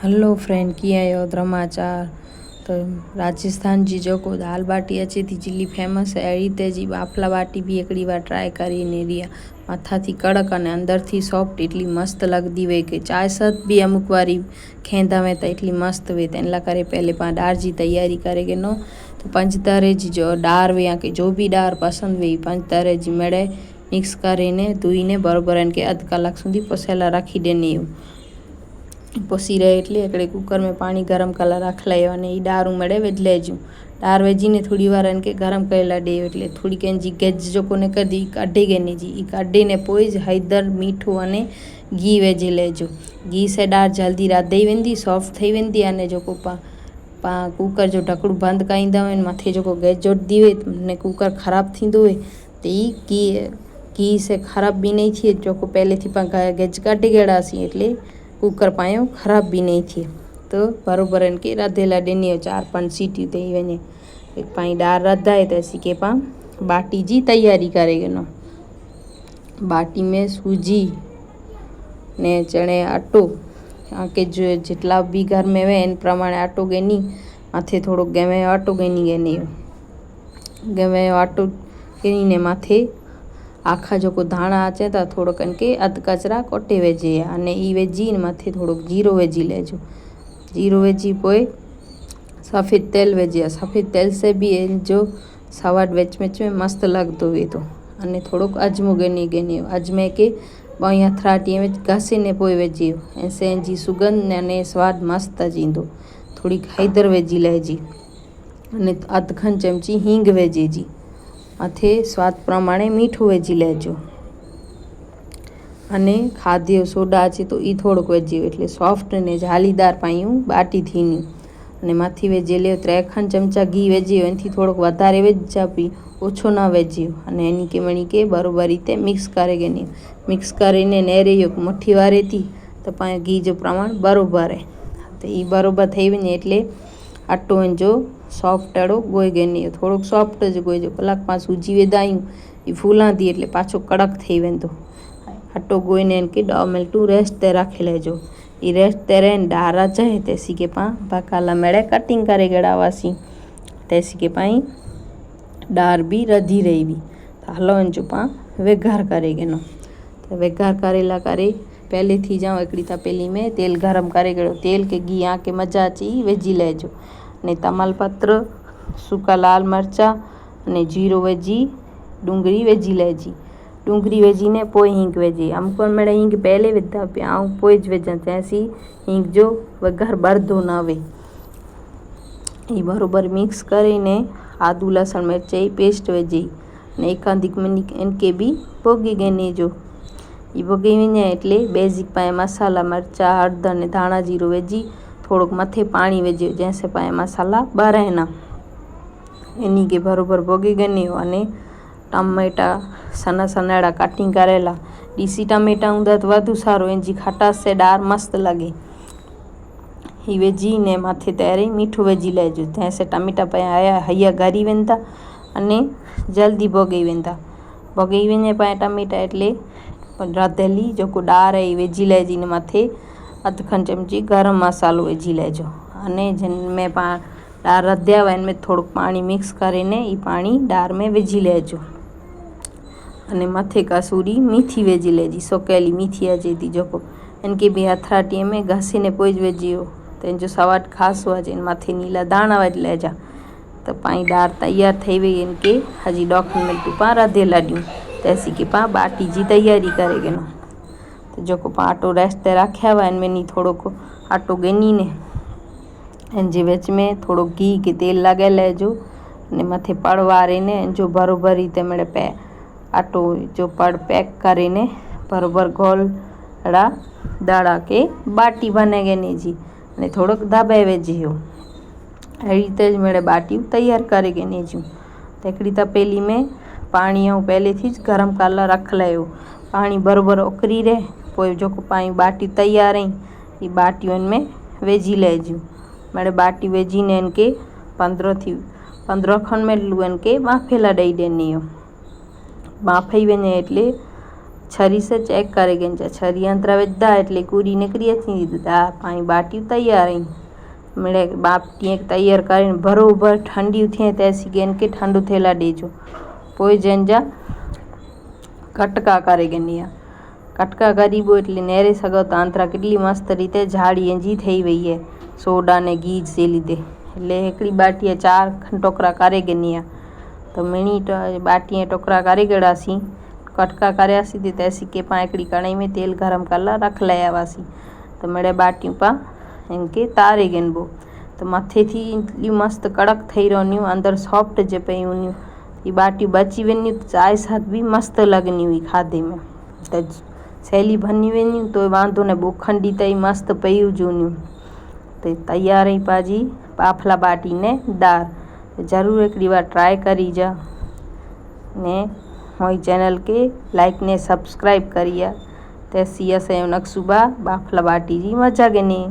Hello friend, कीअं आहियो? समाचार तो राजस्थान जी जेको दाल बाटी अचे थी चिली फेमस है, अहिड़ी ते जी बाफला बाटी भी हिकिड़ी बार ट्राई करी रही आहे। मथा थी कड़क अने अंदर थी सॉफ्ट एटली मस्त लगती वे कि चाय साथ भी अमुक वारी खेंदा में तो एटली मस्त वे। तेन करे पहले पाण डार जी तैयारी करे के नो तो पंचतारे जी जो डार वे या कि जो भी डार पसंद वे पंचतारे जी मेड़े मिक्स करीने धोईने बराबर इनके अध कलाक सुधी पसेला राखी देनी। पोसी रहे एटले एकड़े कुकर में पानी गरम कला राख लायो अने ई डार उमड़े वेज लेजू। डार वेजीने थोड़ी वार इनके गरम करेला दे एटले थोड़ी केंजी गेज जो कोने कदी काढी गेनी जी ई काढीने पोई ज हैदर मीठू अने घी वेजी लेजो। घी से डार जल्दी राधई वेंदी सॉफ्ट थई वेंदी अने जो पा कुकर जो ढकड़ू बंद कईंदा वे मथे जो गैस जोड़ती वे ने कुकर खराब थींदो वे तो ई घी से खराब भी नहीं थी जो पहले थी पा गैस काढी गेड़ासी एटले कुकर पायो खराब भी नहीं थी। तो बराबर इनके रधेला देनी 4-5 सीटी दे वने एक पाई डार रधाए तो ऐसी के पा बाटी जी तैयारी करेगी नो। बाटी में सूजी ने चने आटो आके जो जितला भी घर में वे इन प्रमाणे आटो गेनी माथे थोड़ो गेवे आटो गेनी गेवे आटो गेनी ने माथे आखा जो को धाणा अचे तो थोड़ो कनके अध कचरा कोटे वेजे अने ई वेजी माथे थोड़ो जीरो वेजी लेजो। जीरो वेजी पोए सफ़ेद तेल वेजे। सफ़ेद तेल से भी जो सवाद वेच में मस्त लगतो वे तो अने थोड़ो अजमो गेनी अजमे के बाई हथराटी में घसीने पोए वेजी ऐसे जी सुगंध अने स्वाद मस्त जींदो। थोड़ी हैदर वेजी लेजी अने अध खन चमची हींग वेजे जी माथे स्वाद प्रमाणे मीठू वेजी लेजो अने खाद्य सोडा है तो ई थोड़ोक वेजी एटले सॉफ्ट ने जालीदार पायूं बाटी थीनी अने माथी वेजी ले 3 चमचा घी वेजी एनथी थोड़ोक वधारे वेजा पी ओछो ना वेजी अने एनी के मणी के बरोबर रीते मिक्स करे गेनी मिक्स करीने नेरे एक मुठ्ठी वारे थी तो पाए घी जो प्रमाण बरोबर है तो ई बरोबर थई वने एटले आटो जो सॉफ्ट अड़ो गोई गेनी थोड़ोक सॉफ्ट ज गोई जो कलाक पास सूजी वेदायूं ई फूला थी एटले पाछो कड़क थई वेंदो। आटो गोईने इनके 2 मिनट रेस्ट ते राखी लेजो। ई रेस्ट ते रहीने डारा चाहे तेसी के पा बकाला मेड़े कटिंग करे गड़ावासी तेसी के पाई डार भी रधी रही भी तो हलो इन जो पा वेगार करे गेनो तो वेगार करेला करे पहले थी जाओ एकड़ी तपेली में तेल गरम करे गड़ो तेल के घी आके मजा अची वेजी लेजो ने तमालपत्र सूका लाल मरचा अने जीरो वेजी डूंगरी वेजी लेजी। डूंगरी वेजी ने पोइ हींग वेजी अमुक मेड़े हींग पहले विधा पे आऊँ पोइ ज वेजा तैसी हींग जो वघार बरदो ना वे। ये बरोबर मिक्स करीने आदू लसण मिर्च पेस्ट वेजी ने एकाधिक मिनट इनके भी भोगी गेनी जो ये भोगी वने एटले बेजिक पाए मसाला मरचा हळदर ने धाणा जीरो वेजी थोड़ोक मथे पानी वेजी जैसे पाए मसाला बरे ना एनी के बरोबर भोगी गेनी अने टमेटा सना सनाड़ा कटिंग करेला डीसी टमेटा हुंदा तो वधु सारो एंजी खटास से डार मस्त लगे। ही वेजी ने माथे तेरे मीठू वेजी लेजो जैसे टमेटा पे आया हैया गरी वेंदा अने जल्दी भोगी वेंदा भोगी वने पाए टमेटा एटले राधेली जो को डार है वेजी लेजी ने माथे अध खन चमची गरम मसालो वेजी लेजो अने जिनमें पा डार रध्या हुआ इनमें थोड़ो पानी मिक्स करीने ई पानी डार में वेजी लेजो अने मथे कसूरी मीठी वेजी लेजी सोकेली मीठी अचे थी जो इनके भी हथराटी में घसीने पोइ वेजी हो तो इन जो स्वाद खास हुआ जिन माथे नीला दाणा वेज लेजा तो पाई डार तैयार थी वही इनके हजी 2 मिनट पा रधेला ॾियूं तैसी के पा बाटी जी तैयारी करे गेनो तो जो पा आटो रेस्ट ते रखा हुआ इनमें नी थोड़ो को आटो गेनी ने इन जे विच में थोड़ो घी के तेल लगे लेजो ने मथे पड़ वारे ने जो बरोबर रीते मेरे पे आटो जो पड़ पैक करीने बरोबर गोलड़ा दाड़ा के बाटी बने गेनी जी ने थोड़ोक दबाए वेजी हो अड़ी तेज मेरे बाटी तैयार करे गेनी जूं तो एकड़ी तपेली में पानी पहले थी गरम कला रख लायो पानी बरोबर उकरी रहे पोइ जो पाई बाटी तैयार आई ये बाटी इनमें वेजी लेजू मेरे बाटी वेजी ने इनके 15 खन में लू इनके बाफेला दई देनी हो बाफई वने एटले छरी से चेक करे गन छरी अंतरा विधा एटले कूरी निकरी अची पाई बाटियूं तैयार आई मेरे बाटी तैयार कर बरोबर ठंडी थिए तेसी गेन के ठंडू थेला डेजो पोइ जंहिंजा कटका करे गनी कटका करी बो एटले नेरे सको तो अंतरा केटली मस्त रीते झाड़ी जी थई वई है सोडा ने घी जे लीधे एटले एकड़ी बाटी 4 टोकरा करे गनी तो मीणी बाटी टोकरा करे गड़ासी कटका करयासी थी तैसी के पा एकड़ी कढ़ाई में तेल गरम करला रख लयावासी तो मेरे बाटियों पा इनके तारे गन बो तो मथे थी इतनी मस्त कड़क थई रहनियूं अंदर सॉफ्ट जे पई हुनियूं ये बाटियूं बची वनियूं तो चाय साथ भी मस्त लगनी हुई खाधे में तो सहेली बनी वनियूं तो वांधो ने बोखंडी तई मस्त पई हुजूनियूं तो तैयार ही पाजी बाफला बाटी ने दार तो जरूर एक बार ट्राई करी जा ने मोई चैनल के लाइक ने सब्सक्राइब करिए तैसी असें नक्सुबा बाफला बाटी जी मजा गनी।